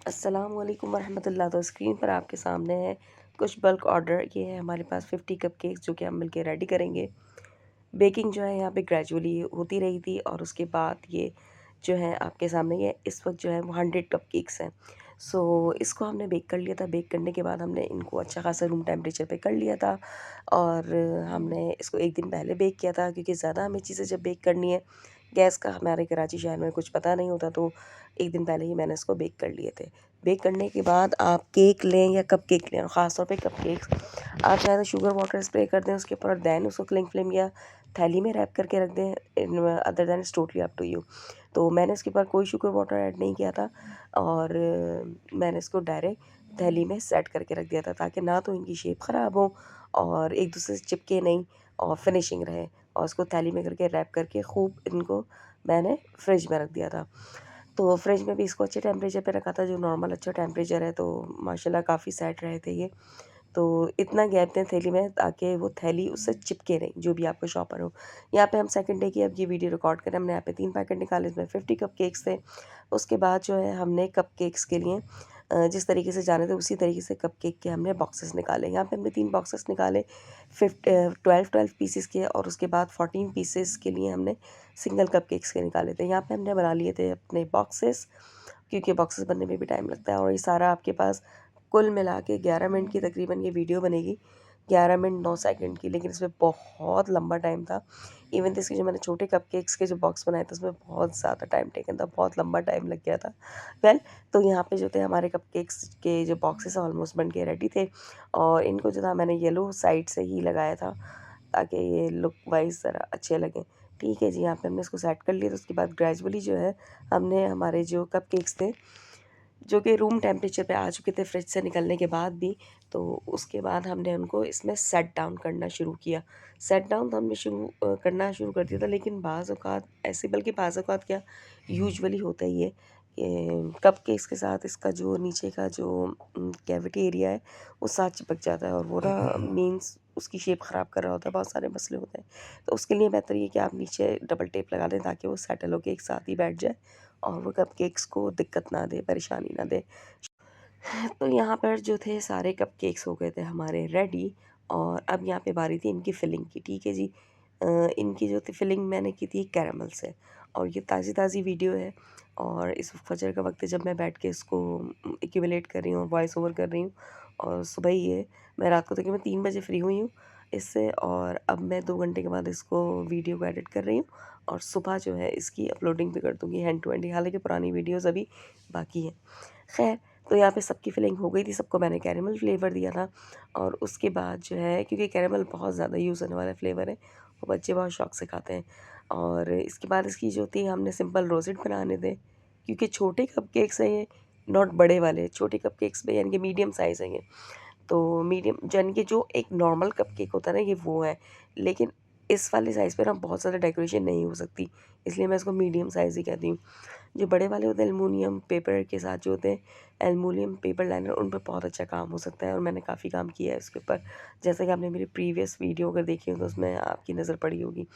अस्सलाम वालेकुम वरहमतुल्लाह। तो स्क्रीन पर आपके सामने है कुछ बल्क ऑर्डर। ये है हमारे पास 50 कपकेक्स जो कि हम मिलके रेडी करेंगे। बेकिंग जो है यहाँ पे ग्रेजुअली होती रही थी और उसके बाद ये जो है आपके सामने ये इस वक्त जो है वो 100 कपकेक्स हैं। सो इसको हमने बेक कर लिया था। बेक करने के बाद हमने इनको अच्छा खासा रूम टेम्परेचर पे कर लिया था और हमने इसको एक दिन पहले बेक किया था, क्योंकि ज़्यादा हमें चीज़ें जब बेक करनी है गैस का हमारे कराची शहर में कुछ पता नहीं होता, तो एक दिन पहले ही मैंने इसको बेक कर लिए थे। बेक करने के बाद आप केक लें या कप केक लें, और ख़ास तौर पे कप केक्स आप चाहे तो शुगर वाटर स्प्रे कर दें उसके ऊपर और दैन उसको क्लिंग फ्लेम या थैली में रैप करके रख दें। Other than it's totally up to you. तो मैंने इसके ऊपर कोई शुगर वाटर ऐड नहीं किया था और मैंने इसको डायरेक्ट थैली में सेट करके रख दिया था, ताकि ना तो इनकी शेप ख़राब हो और एक दूसरे से चिपके नहीं और फिनिशिंग रहे। और उसको थैली में करके रैप करके खूब इनको मैंने फ्रिज में रख दिया था। तो फ्रिज में भी इसको अच्छे टेम्परेचर पे रखा था, जो नॉर्मल अच्छा टेम्परेचर है, तो माशाल्लाह काफ़ी सेट रहे थे ये। तो इतना गैप दें थैली में ताकि वो थैली उससे चिपके नहीं, जो भी आपका शॉपर हो। यहाँ पे हम सेकंड डे की अब ये वीडियो रिकॉर्ड करें, हमने यहाँ पे 3 पैकेट निकाले, इसमें 50 कपकेक्स थे। उसके बाद जो है हमने कपकेक्स के लिए जिस तरीके से जाने थे उसी तरीके से कपकेक के हमने बॉक्सेस निकाले। यहाँ पे हमने 3 बॉक्सेस निकाले 12 पीसेस के, और उसके बाद 14 पीसेस के लिए हमने सिंगल कपकेक्स के निकाले थे। यहाँ पे हमने बना लिए थे अपने बॉक्सेस, क्योंकि बॉक्सेस बनने में भी टाइम लगता है। और ये सारा आपके पास कुल मिला के 11 मिनट की तकरीबन ये वीडियो बनेगी, 11 मिनट 9 सेकंड की, लेकिन इसमें बहुत लंबा टाइम था। इवन इसके जो मैंने छोटे कपकेक्स के जो बॉक्स बनाए थे उसमें बहुत ज़्यादा टाइम टेकन था, बहुत लंबा टाइम लग गया था। वेल, तो यहाँ पे जो थे हमारे कपकेक्स के जो बॉक्सेस ऑलमोस्ट बन के रेडी थे, और इनको जो था मैंने येलो साइड से ही लगाया था ताकि ये लुक वाइज ज़रा अच्छे लगें। ठीक है जी, यहाँ पे हमने इसको सेट कर लिया। तो उसके बाद ग्रेजुअली जो है हमने हमारे जो कपकेक्स थे, जो कि रूम टेम्परेचर पे आ चुके थे फ्रिज से निकलने के बाद भी, तो उसके बाद हमने उनको इसमें सेट डाउन करना शुरू किया। सेट डाउन तो हमने करना शुरू कर दिया था, लेकिन बाज़ औक़ात ऐसे, बल्कि बाज़ औक़ात क्या यूजुअली होता ही है कि कपकेक्स के साथ इसका जो नीचे का जो कैविटी एरिया है वो साथ चिपक जाता है, और वो ना मीन्स उसकी शेप ख़राब कर रहा होता है, बहुत सारे मसले होते हैं। तो उसके लिए बेहतर ये कि आप नीचे डबल टेप लगा दें ताकि वो सेटल होके एक साथ ही बैठ जाए और वो कपकेक्स को दिक्कत ना दे, परेशानी ना दे। तो यहाँ पर जो थे सारे कपकेक्स हो गए थे हमारे रेडी, और अब यहाँ पे बारी थी इनकी फिलिंग की। ठीक है जी, इनकी जो थी फिलिंग मैंने की थी कैरेमल से, और ये ताज़ी ताज़ी वीडियो है। और इस फजर का वक्त है जब मैं बैठ के इसको एक्यूमुलेट कर रही हूँ, वॉइस ओवर कर रही हूँ, और सुबह ही है, मैं रात को तकरीबन 3 बजे फ्री हुई हूँ इससे, और अब मैं 2 घंटे के बाद इसको वीडियो को एडिट कर रही हूँ, और सुबह जो है इसकी अपलोडिंग भी कर दूँगी हैंड टू हैंड। हालांकि पुरानी वीडियोज़ अभी बाकी हैं। खैर, तो यहाँ पे सबकी फिलिंग हो गई थी, सबको मैंने कैरेमल फ्लेवर दिया था। और उसके बाद जो है, क्योंकि कैरेमल बहुत ज़्यादा यूज़ होने वाला फ्लेवर है, वो बच्चे बहुत शौक से खाते हैं। और इसके बाद इसकी जो थी, हमने सिंपल रोज़ेट बनाने थे, क्योंकि छोटे कपकेक्स हैं ये, नॉट बड़े वाले, छोटे कपकेक्स में यानी कि मीडियम साइज़ है ये। तो मीडियम यानी कि जो एक नॉर्मल कपकेक होता है ना, ये वो है। लेकिन इस वाले साइज़ पे ना बहुत ज़्यादा डेकोरेशन नहीं हो सकती, इसलिए मैं इसको मीडियम साइज़ ही कहती हूँ। जो बड़े वाले होते हैं एल्युमिनियम पेपर के साथ, जो होते हैं एल्युमिनियम पेपर लाइनर, उन पे बहुत अच्छा काम हो सकता है, और मैंने काफ़ी काम किया है उसके ऊपर। जैसे कि आपने मेरी प्रीवियस वीडियो अगर देखी हो तो उसमें आपकी नज़र पड़ी होगी।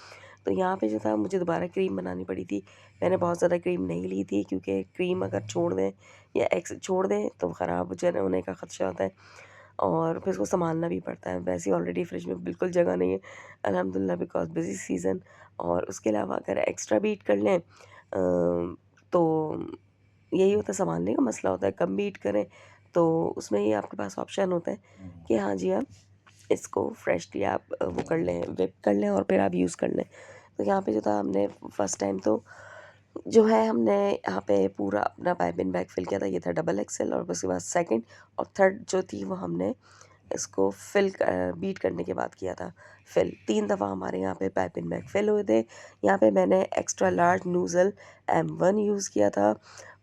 तो यहाँ पे जो था मुझे दोबारा क्रीम बनानी पड़ी थी। मैंने बहुत ज़्यादा क्रीम नहीं ली थी, क्योंकि क्रीम अगर छोड़ दें या छोड़ दें तो ख़राब जो है होने का ख़दशा होता है, और फिर उसको सँभालना भी पड़ता है। वैसे ही ऑलरेडी फ्रिज में बिल्कुल जगह नहीं है अल्हम्दुलिल्लाह, बिकॉज़ बिज़ी सीज़न। और उसके अलावा अगर एक्स्ट्रा बीट कर लें तो यही होता है, सँभालने का मसला होता है। कम बीट करें तो उसमें ये आपके पास ऑप्शन होता है कि हाँ जी, आप इसको फ्रेशली आप वो कर लें, व्हिप कर लें और फिर आप यूज़ कर लें। तो यहाँ पे जो था, हमने फर्स्ट टाइम तो जो है हमने यहाँ पे पूरा अपना पाइपिंग बैग फिल किया था, ये था डबल एक्सेल। और उसके बाद सेकंड और थर्ड जो थी वो हमने इसको बीट करने के बाद किया था फिल। 3 दफ़ा हमारे यहाँ पे पाइपिंग बैग फिल हुए थे। यहाँ पे मैंने एक्स्ट्रा लार्ज नूज़ल M1 यूज़ किया था।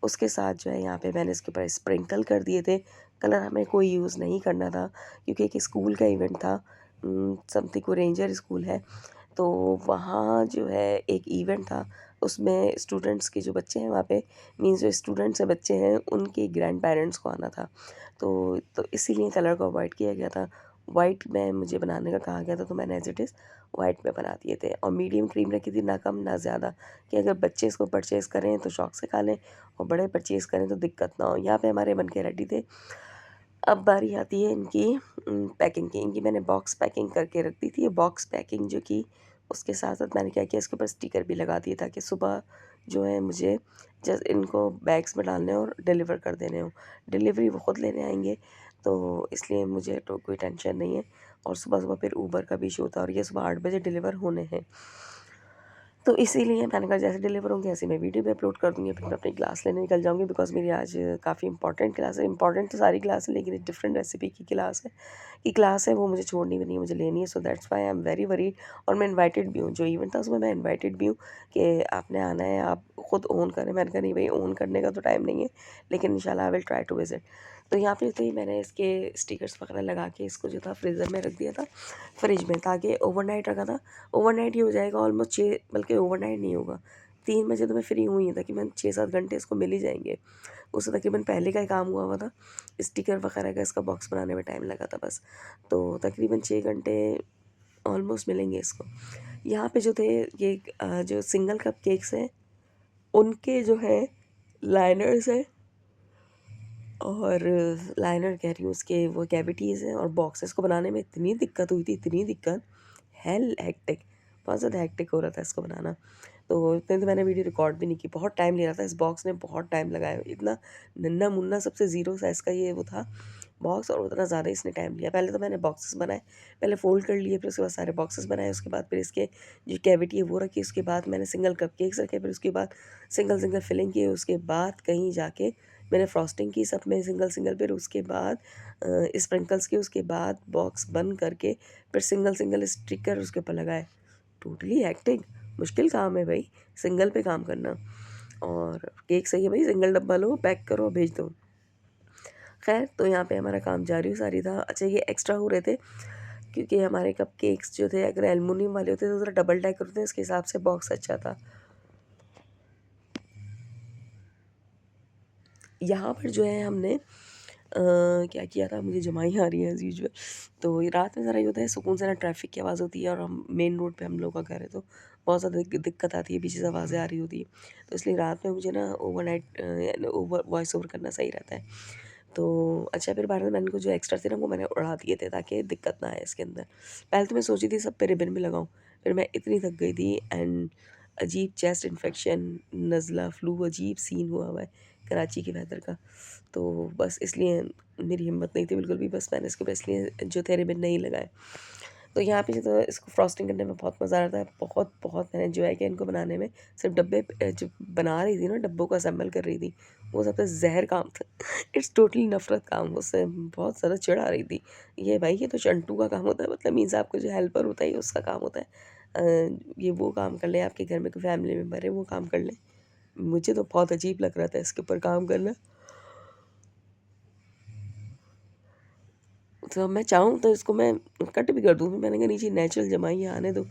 उसके साथ जो है यहाँ पे मैंने इसके ऊपर स्प्रिंकल कर दिए थे। कलर हमें कोई यूज़ नहीं करना था, क्योंकि एक स्कूल का इवेंट था, समथिंग को रेंजर स्कूल है, तो वहाँ जो है एक इवेंट था, उसमें स्टूडेंट्स के जो बच्चे हैं वहाँ पे, मीन्स जो स्टूडेंट्स से बच्चे हैं उनके ग्रैंड पेरेंट्स को आना था। तो इसीलिए कलर को अवॉइड किया गया था। वाइट में मुझे बनाने का कहा गया था, तो मैंने एज़ इट इज़ वाइट में बना दिए थे और मीडियम क्रीम रखी थी, ना कम ना ज़्यादा, कि अगर बच्चे इसको परचेज़ करें तो शौक से खा लें और बड़े परचेज़ करें तो दिक्कत ना हो। यहाँ पे हमारे बन के रेडी थे। अब बारी आती है इनकी पैकिंग की। इनकी मैंने बॉक्स पैकिंग करके रख दी थी। ये बॉक्स पैकिंग जो की, उसके साथ साथ मैंने क्या किया, इसके ऊपर स्टिकर भी लगा दिए ताकि सुबह जो है मुझे जस्ट इनको बैग्स में डालने और डिलीवर कर देने हो। डिलीवरी वो ख़ुद लेने आएंगे, तो इसलिए मुझे तो कोई टेंशन नहीं है। और सुबह सुबह फिर ऊबर का भी इशू होता है और ये सुबह 8 बजे डिलीवर होने हैं। तो इसीलिए मैंने कहा जैसे डिलीवर होंगे ऐसे मैं वीडियो भी अपलोड कर दूँगी, फिर मैं अपनी क्लास लेने निकल जाऊँगी, बिकॉज़ मेरी आज काफ़ी इंपॉर्टेंट क्लास है। इंपॉर्टेंट तो सारी क्लास है, लेकिन एक डिफरेंट रेसिपी की क्लास है वो मुझे छोड़नी भी नहीं है, मुझे लेनी है। सो that's why I am very worried. और मैं इनवाइटेड भी हूँ, जो इवेंट था उसमें मैं इनवाइटेड भी हूँ कि आपने आना है, आप खुद ओन करें। मैंने कहा नहीं भाई, ओन करने का तो टाइम नहीं है, लेकिन इंशाल्लाह I will try to visit. तो यहाँ पे तो ही मैंने इसके स्टिकर्स वगैरह लगा के इसको जो था फ्रीज़र में रख दिया था, फ्रिज में, ताकि ओवरनाइट रखा था। ओवरनाइट ही हो जाएगा ऑलमोस्ट 6, बल्कि ओवरनाइट नहीं होगा, 3 बजे तो मैं फ्री हुई ही तकरीबन 6-7 घंटे इसको मिल ही जाएंगे। उससे तकरीबन पहले का ही काम हुआ था, स्टिकर वगैरह का इसका बॉक्स बनाने में टाइम लगा था बस। तो तकरीबन 6 घंटे ऑलमोस्ट मिलेंगे इसको। यहाँ पे जो थे ये जो सिंगल कप केक्स हैं, उनके जो है लाइनर्स हैं, और लाइनर कह रही हूँ, उसके वो कैविटीज़ हैं, और बॉक्सेस को बनाने में इतनी दिक्कत हुई थी, इतनी दिक्कत, हेल हेक्टिक, बहुत ज़्यादा हेक्टिक हो रहा था इसको बनाना। तो इतने तो मैंने वीडियो रिकॉर्ड भी नहीं की, बहुत टाइम ले रहा था, इस बॉक्स ने बहुत टाइम लगाया। इतना नन्ना मुन्ना सबसे ज़ीरो साइज़ का ये वो था बॉक्स, और उतना ज़्यादा इसने टाइम लिया। पहले तो मैंने बॉक्सेस बनाए, पहले फ़ोल्ड कर लिए, फिर उसके बाद सारे बॉक्सेस बनाए, उसके बाद फिर इसके जो कैविटी है वो रखी, उसके बाद मैंने सिंगल कप केक्स रखे, फिर उसके बाद सिंगल सिंगल फिलिंग की, उसके बाद कहीं जाके मैंने फ्रॉस्टिंग की सब में सिंगल सिंगल, फिर उसके बाद स्प्रिंकल्स की, उसके बाद बॉक्स बंद करके फिर सिंगल सिंगल स्टिकर उसके ऊपर लगाए। टोटली हेक्टिक, मुश्किल काम है भाई सिंगल पे काम करना। और केक सही है भाई, सिंगल डब्बा लो, पैक करो, भेज दो। खैर, तो यहाँ पे हमारा काम जारी सारी था। अच्छा, ये एक्स्ट्रा हो रहे थे क्योंकि हमारे कप केक्स जो थे अगर एल्युमिनियम वाले होते तो ज़रा डबल डेकर होते, इसके हिसाब से बॉक्स अच्छा था। यहाँ पर जो है हमने क्या किया था, मुझे जमाई आ रही है एज़ यूजुअल। तो ये रात में ज़रा ये होता है सुकून से, ना ट्रैफिक की आवाज़ होती है, और हम मेन रोड पे हम लोग का घर है, तो बहुत ज़्यादा दिक्कत आती है, पीछे से आवाज़ें आ रही होती है। तो इसलिए रात में मुझे ना ओवरनाइट ओवर वॉइस ओवर करना सही रहता है। तो अच्छा, फिर बाद में मैंने को जो एक्स्ट्रा थे ना वो मैंने उड़ा दिए थे ताकि दिक्कत ना आए इसके अंदर। पहले तो मैं सोची थी सब पे रिबन भी लगाऊँ, फिर मैं इतनी थक गई थी, एंड अजीब चेस्ट इन्फेक्शन, नज़ला, फ्लू, अजीब सीन हुआ हुआ है कराची के वेदर का। तो बस इसलिए मेरी हिम्मत नहीं थी बिल्कुल भी, बस मैंने इसके ऊपर इसलिए जो थे रिबन नहीं लगाए। तो यहाँ पे जो था इसको फ्रॉस्टिंग करने में बहुत मज़ा आ रहा था, बहुत बहुत मैंने एन्जॉय किया इनको बनाने में। सिर्फ डब्बे जब बना रही थी ना, डब्बों को असेंबल कर रही थी, वो सबसे ज़हर काम था। इट्स टोटली नफ़रत काम, उससे बहुत ज़्यादा चिढ़ आ रही थी। ये भाई, ये तो चंटू का काम होता है, मतलब मीन्स आपका जो हेल्पर होता है ये उसका काम होता है। ये वो काम कर ले, आपके घर में कोई फैमिली मेम्बर है वो काम कर ले। मुझे तो बहुत अजीब लग रहा था इसके ऊपर काम करना। तो मैं चाहूँ तो इसको मैं कट भी कर दूँ, मैंने कहा नीचे नेचुरल जमाई है, आने दो।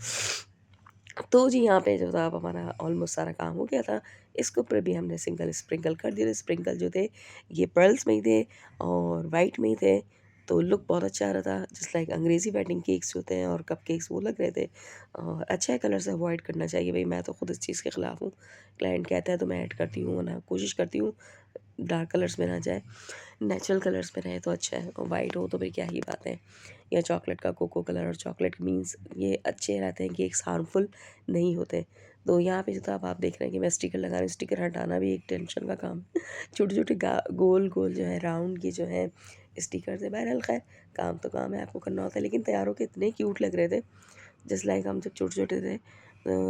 तो जी, यहाँ पे जो था अब हमारा ऑलमोस्ट सारा काम हो गया था। इसके ऊपर भी हमने सिंगल स्प्रिंकल कर दिए थे। स्प्रिंकल जो थे ये पर्ल्स में ही थे और वाइट में ही थे, तो लुक बहुत अच्छा आ रहा था, जस्ट लाइक अंग्रेज़ी वेडिंग केक्स होते हैं और कप केक्स वो लग रहे थे। और अच्छा है, कलर से अवॉइड करना चाहिए भाई, मैं तो खुद इस चीज़ के ख़िलाफ़ हूँ। क्लाइंट कहता है तो मैं ऐड करती हूँ, वरना कोशिश करती हूँ डार्क कलर्स में ना जाए, नेचुरल कलर्स में रहे तो अच्छा है। और वाइट हो तो फिर क्या ही बात है। या चॉकलेट का कोको कलर, और चॉकलेट मीन्स ये अच्छे रहते हैं, केक्स हार्मफुल नहीं होते। तो यहाँ पे जो था अब आप देख रहे हैं कि मैं स्टिकर लगा रही हूँ। स्टिकर हटाना भी एक टेंशन का काम है। छोटे-छोटे गोल गोल जो है राउंड के जो है स्टिकर थे। बहरहाल खैर, काम तो काम है, आपको करना होता है। लेकिन तैयार होके इतने क्यूट लग रहे थे, जस्ट लाइक हम जब छोटे-छोटे थे,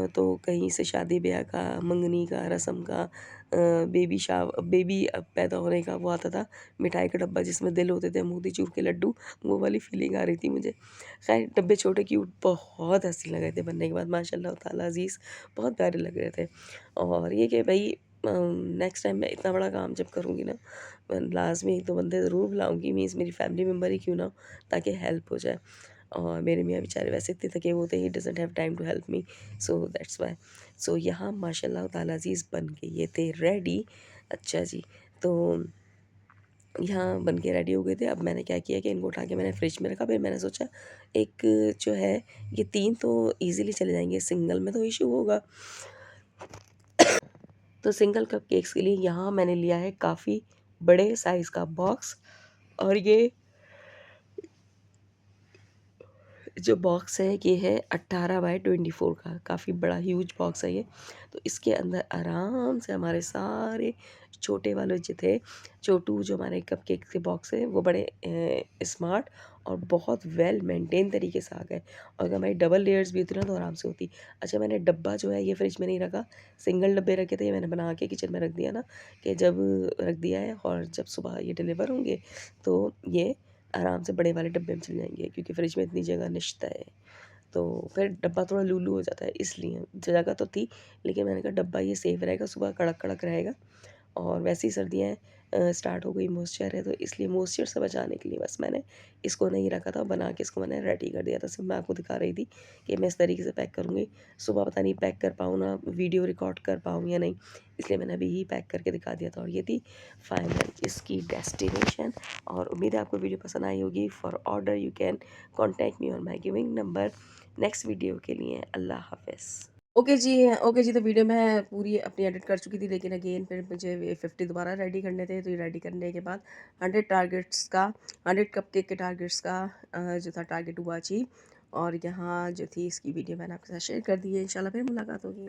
तो कहीं से शादी-ब्याह का, मंगनी का, रस्म का, बेबी पैदा होने का वो आता था, मिठाई का डब्बा जिसमें दिल होते थे, मोतीचूर के लड्डू, वो वाली फीलिंग आ रही थी मुझे। खैर, डब्बे छोटे क्यूट बहुत हँसी लग रहे थे बनने के बाद, माशाल्लाह ताला अज़ीज़, बहुत प्यारे लग रहे थे। और ये कि भई नेक्स्ट टाइम मैं इतना बड़ा काम जब करूँगी ना, मैं लाज़मी 1-2 बंदे ज़रूर बुलाऊँगी, मीन्स मेरी फैमिली मेम्बर ही क्यों ना हो, ताकि हेल्प हो जाए। और मेरे मियाँ बेचारे वैसे इतने थके हुए थे, he doesn't have time to help me, so that's why. So यहाँ माशाल्लाह ताला अज़ीज़ बन के ये थे रेडी। अच्छा जी, तो यहाँ बन के रेडी हो गए थे। अब मैंने क्या किया कि इनको उठा के मैंने फ्रिज में रखा। फिर मैंने सोचा एक जो है ये 3 तो ईज़िली चले जाएँगे, सिंगल में तो इश्यू होगा। तो सिंगल कप केक्स के लिए यहाँ मैंने लिया है काफ़ी बड़े साइज़ का बॉक्स, और ये जो बॉक्स है ये है 18 बाय 24 का, काफ़ी बड़ा ह्यूज बॉक्स है ये। तो इसके अंदर आराम से हमारे सारे छोटे वाले जो थे, छोटू जो हमारे कपकेक के बॉक्स है वो बड़े स्मार्ट और बहुत वेल मेंटेन तरीके से आ गए। और अगर हमारी डबल लेयर्स भी होती ना तो आराम से होती। अच्छा, मैंने डब्बा जो है ये फ्रिज में नहीं रखा, सिंगल डब्बे रखे थे, ये मैंने बना के किचन में रख दिया ना, कि जब रख दिया है और जब सुबह ये डिलीवर होंगे तो ये आराम से बड़े वाले डब्बे में चल जाएँगे, क्योंकि फ्रिज में इतनी जगह निश्चित है। तो फिर डब्बा थोड़ा लूलू हो जाता है, इसलिए जगह तो थी, लेकिन मैंने कहा डब्बा ये सेफ़ रहेगा, सुबह कड़क-कड़क रहेगा। और वैसे ही सर्दियाँ स्टार्ट हो गई, मॉइस्चर है, तो इसलिए मॉइस्चर से बचाने के लिए बस मैंने इसको नहीं रखा था, बना के इसको मैंने रेडी कर दिया था। सिर्फ मैं आपको दिखा रही थी कि मैं इस तरीके से पैक करूँगी। सुबह पता नहीं पैक कर पाऊँ ना, वीडियो रिकॉर्ड कर पाऊँ या नहीं, इसलिए मैंने अभी ही पैक करके दिखा दिया था। और ये थी फाइनल इसकी डेस्टिनेशन। और उम्मीद है आपको वीडियो पसंद आई होगी। For order you can contact me on my giving number. Next video के लिए अल्लाह हाफ़िज़। ओके जी, तो वीडियो मैं पूरी अपनी एडिट कर चुकी थी, लेकिन अगेन फिर मुझे 50 दोबारा रेडी करने थे। तो ये रेडी करने के बाद 100 टारगेट्स का, 100 कपकेक के टारगेट्स का जो था टारगेट हुआ अचीव। और यहाँ जो थी इसकी वीडियो मैंने आपके साथ शेयर कर दी है। इंशाल्लाह फिर मुलाकात होगी।